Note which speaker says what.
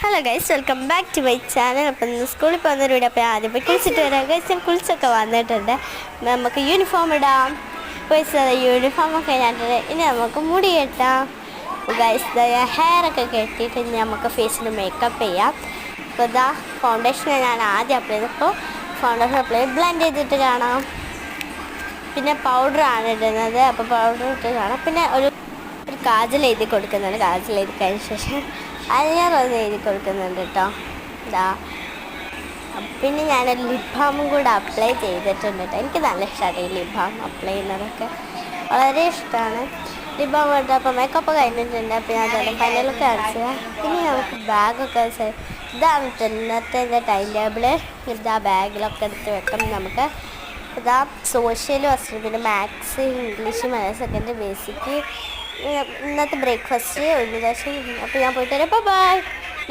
Speaker 1: Hello guys, welcome back to my channel. അപ്പം ഇന്ന് സ്കൂളിൽ പോകുന്നൊരു വീഡിയോ. അപ്പോൾ ആദ്യം പോയി കുളിച്ചിട്ട് വരാം ഗൈസ്. ഞാൻ കുളിച്ചൊക്കെ വന്നിട്ടുണ്ട്. നമുക്ക് യൂണിഫോം ഇടാം. ഗൈസ് യൂണിഫോമൊക്കെ കഴിഞ്ഞിട്ടുണ്ട്. ഇനി നമുക്ക് മുടി കെട്ടാം ഗൈസ്. ഹെയറൊക്കെ കെട്ടിയിട്ട് ഇനി നമുക്ക് ഫേസിന് മേക്കപ്പ് ചെയ്യാം. അപ്പോൾ ഇതാ ഫൗണ്ടേഷൻ ഞാൻ ആദ്യം അപ്ലൈ ചെയ്തപ്പോൾ ഫൗണ്ടേഷൻ അപ്ലൈ ബ്ലെൻഡ് ചെയ്തിട്ട് കാണാം. പിന്നെ പൗഡറാണ് ഇടുന്നത്. അപ്പോൾ പൗഡർ ഇട്ട് കാണാം. പിന്നെ ഒരു കാജൽ എഴുതി കൊടുക്കുന്നുണ്ട്. കാജൽ എഴുതി കഴിഞ്ഞ ശേഷം അയ്യാറൊന്ന് എഴുതി കൊടുക്കുന്നുണ്ട് കേട്ടോ. ഇതാ പിന്നെ ഞാനൊരു ലിപ് ബാമും കൂടെ അപ്ലൈ ചെയ്തിട്ടുണ്ട് കേട്ടോ. എനിക്ക് നല്ല ഇഷ്ടമാണ് ഈ ലിപ് ബാം അപ്ലൈ ചെയ്യുന്നതൊക്കെ, വളരെ ഇഷ്ടമാണ്. ലിപ് ബാം ഇട്ട് അപ്പോൾ മേക്കപ്പ് കഴിഞ്ഞിട്ടുണ്ട്. അപ്പോൾ ഞാൻ അതിൻ്റെ ഫൈനലൊക്കെ കാണിച്ചത്. പിന്നെ നമുക്ക് ബാഗൊക്കെ ഇതാണ് ഇന്നത്തെ എൻ്റെ ടൈം ടേബിള്. ഇതാ ബാഗിലൊക്കെ എടുത്ത് വെക്കണം നമുക്ക്. ഇതാ സോഷ്യൽ ഫസ്റ്റ്, പിന്നെ maths, English, Malayalam second, basic, ഇന്നത്തെ ബ്രേക്ക്ഫാസ്റ്റ് ഒരു ദിവസം. അപ്പോൾ ഞാൻ പോയിട്ട് വരാം. ബൈ.